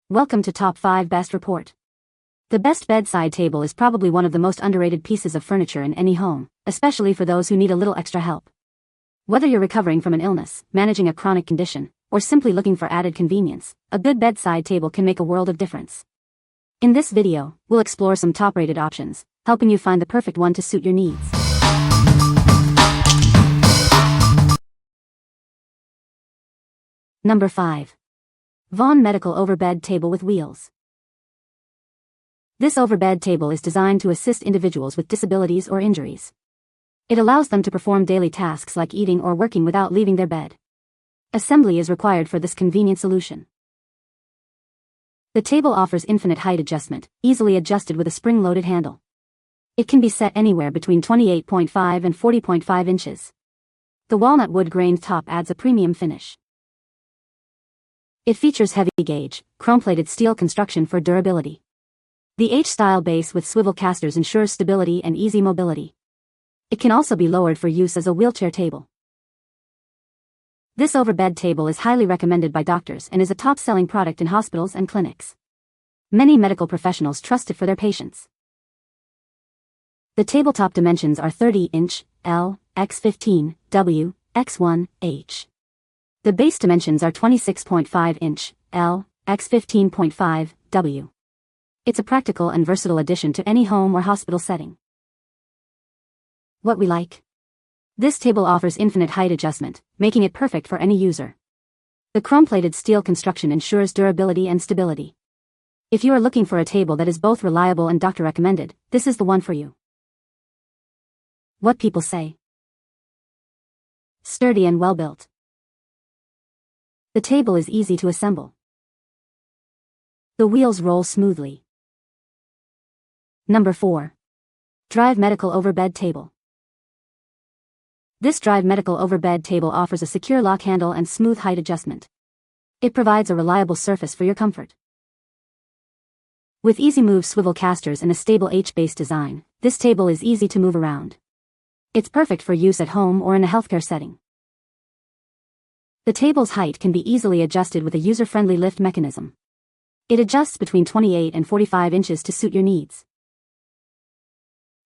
Welcome to Top 5 Best Report. The best bedside table is probably one of the most underrated pieces of furniture in any home, especially for those who need a little extra help. Whether you're recovering from an illness, managing a chronic condition, or simply looking for added convenience, a good bedside table can make a world of difference. In this video, we'll explore some top-rated options, helping you find the perfect one to suit your needs. Number 5. Vaunn Medical Overbed Table with Wheels. This overbed table is designed to assist individuals with disabilities or injuries. It allows them to perform daily tasks like eating or working without leaving their bed. Assembly is required for this convenient solution. The table offers infinite height adjustment, easily adjusted with a spring-loaded handle. It can be set anywhere between 28.5 and 40.5 inches. The walnut wood-grained top adds a premium finish. It features heavy-gauge, chrome-plated steel construction for durability. The H-style base with swivel casters ensures stability and easy mobility. It can also be lowered for use as a wheelchair table. This overbed table is highly recommended by doctors and is a top-selling product in hospitals and clinics. Many medical professionals trust it for their patients. The tabletop dimensions are 30-inch, L, x 15, W, x 1, H. The base dimensions are 26.5-inch, L, x 15.5, W. It's a practical and versatile addition to any home or hospital setting. What we like. This table offers infinite height adjustment, making it perfect for any user. The chrome-plated steel construction ensures durability and stability. If you are looking for a table that is both reliable and doctor-recommended, this is the one for you. What people say. Sturdy and well-built. The table is easy to assemble. The wheels roll smoothly. Number 4. Drive Medical Overbed Table. This Drive Medical Overbed Table offers a secure lock handle and smooth height adjustment. It provides a reliable surface for your comfort. With easy move swivel casters and a stable H-base design, this table is easy to move around. It's perfect for use at home or in a healthcare setting. The table's height can be easily adjusted with a user-friendly lift mechanism. It adjusts between 28 and 45 inches to suit your needs.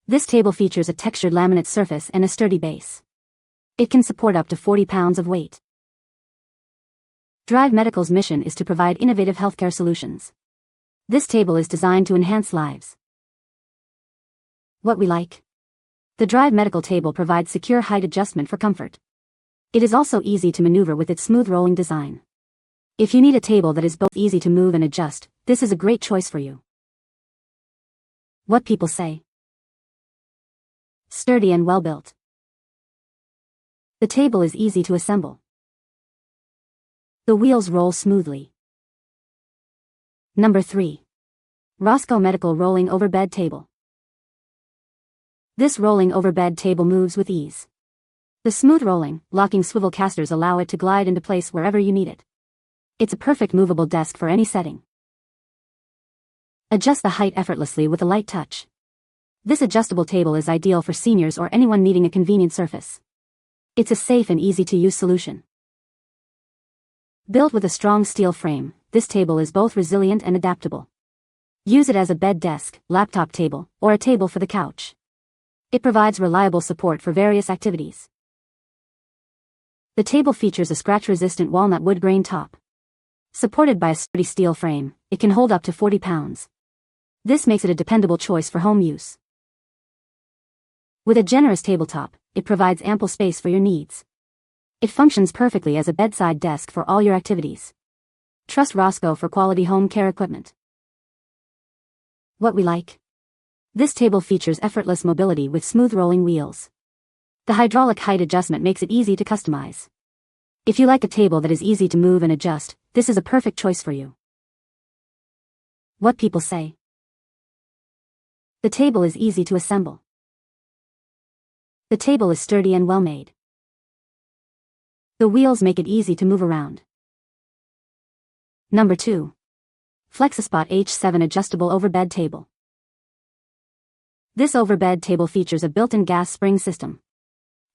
This table features a textured laminate surface and a sturdy base. It can support up to 40 pounds of weight. Drive Medical's mission is to provide innovative healthcare solutions. This table is designed to enhance lives. What we like. The Drive Medical table provides secure height adjustment for comfort. It is also easy to maneuver with its smooth rolling design. If you need a table that is both easy to move and adjust, this is a great choice for you. What people say. Sturdy and well-built. The table is easy to assemble. The wheels roll smoothly. Number 3. Roscoe Medical Rolling Overbed Table. This rolling overbed table moves with ease. The smooth rolling, locking swivel casters allow it to glide into place wherever you need it. It's a perfect movable desk for any setting. Adjust the height effortlessly with a light touch. This adjustable table is ideal for seniors or anyone needing a convenient surface. It's a safe and easy-to-use solution. Built with a strong steel frame, this table is both resilient and adaptable. Use it as a bed desk, laptop table, or a table for the couch. It provides reliable support for various activities. The table features a scratch-resistant walnut wood grain top. Supported by a sturdy steel frame, it can hold up to 40 pounds. This makes it a dependable choice for home use. With a generous tabletop, it provides ample space for your needs. It functions perfectly as a bedside desk for all your activities. Trust Roscoe for quality home care equipment. What we like. This table features effortless mobility with smooth rolling wheels. The hydraulic height adjustment makes it easy to customize. If you like a table that is easy to move and adjust, this is a perfect choice for you. What people say. The table is easy to assemble. The table is sturdy and well-made. The wheels make it easy to move around. Number 2. FLEXISPOT H7 Adjustable Overbed Table. This overbed table features a built-in gas spring system.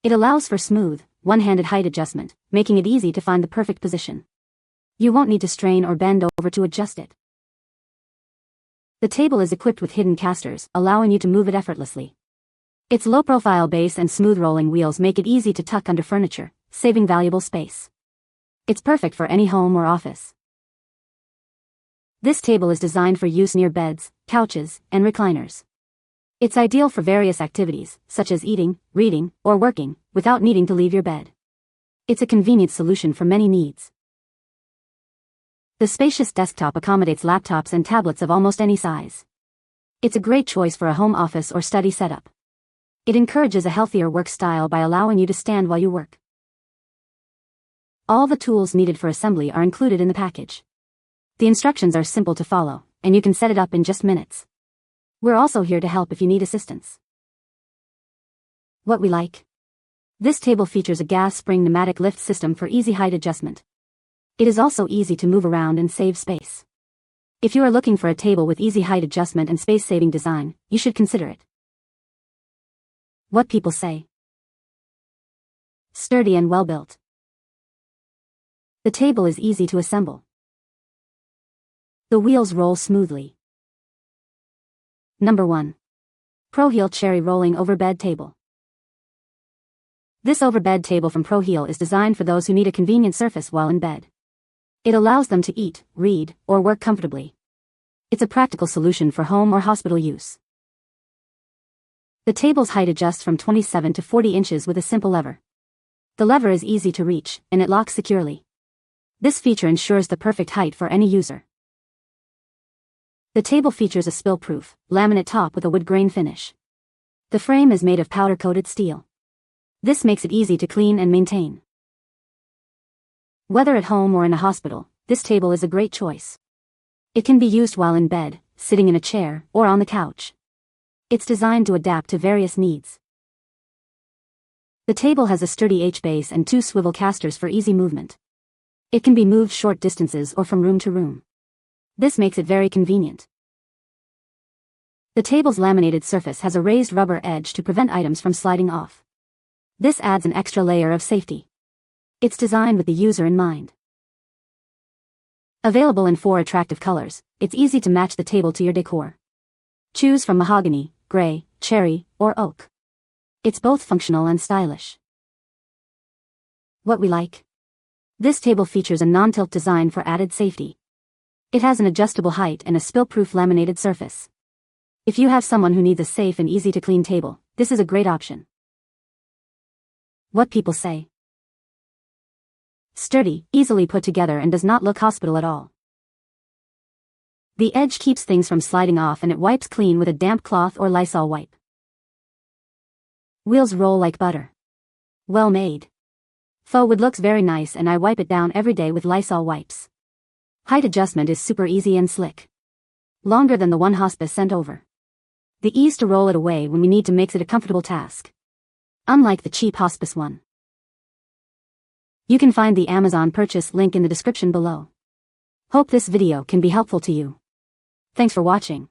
It allows for smooth, one-handed height adjustment, making it easy to find the perfect position. You won't need to strain or bend over to adjust it. The table is equipped with hidden casters, allowing you to move it effortlessly. Its low-profile base and smooth rolling wheels make it easy to tuck under furniture, saving valuable space. It's perfect for any home or office. This table is designed for use near beds, couches, and recliners. It's ideal for various activities, such as eating, reading, or working, without needing to leave your bed. It's a convenient solution for many needs. The spacious desktop accommodates laptops and tablets of almost any size. It's a great choice for a home office or study setup. It encourages a healthier work style by allowing you to stand while you work. All the tools needed for assembly are included in the package. The instructions are simple to follow, and you can set it up in just minutes. We're also here to help if you need assistance. What we like. This table features a gas spring pneumatic lift system for easy height adjustment. It is also easy to move around and save space. If you are looking for a table with easy height adjustment and space-saving design, you should consider it. What people say. Sturdy and well-built. The table is easy to assemble. The wheels roll smoothly. Number 1. ProHeal Cherry Rolling Overbed Table. This overbed table from ProHeal is designed for those who need a convenient surface while in bed. It allows them to eat, read, or work comfortably. It's a practical solution for home or hospital use. The table's height adjusts from 27 to 40 inches with a simple lever. The lever is easy to reach, and it locks securely. This feature ensures the perfect height for any user. The table features a spill-proof, laminate top with a wood grain finish. The frame is made of powder-coated steel. This makes it easy to clean and maintain. Whether at home or in a hospital, this table is a great choice. It can be used while in bed, sitting in a chair, or on the couch. It's designed to adapt to various needs. The table has a sturdy H-base and 2 swivel casters for easy movement. It can be moved short distances or from room to room. This makes it very convenient. The table's laminated surface has a raised rubber edge to prevent items from sliding off. This adds an extra layer of safety. It's designed with the user in mind. Available in 4 attractive colors, it's easy to match the table to your decor. Choose from mahogany, gray, cherry, or oak. It's both functional and stylish. What we like. This table features a non-tilt design for added safety. It has an adjustable height and a spill-proof laminated surface. If you have someone who needs a safe and easy-to-clean table, this is a great option. What people say. Sturdy, easily put together and does not look hospital at all. The edge keeps things from sliding off and it wipes clean with a damp cloth or Lysol wipe. Wheels roll like butter. Well made. Faux wood looks very nice and I wipe it down every day with Lysol wipes. Height adjustment is super easy and slick. Longer than the one hospice sent over. The ease to roll it away when we need to makes it a comfortable task. Unlike the cheap hospice one. You can find the Amazon purchase link in the description below. Hope this video can be helpful to you. Thanks for watching.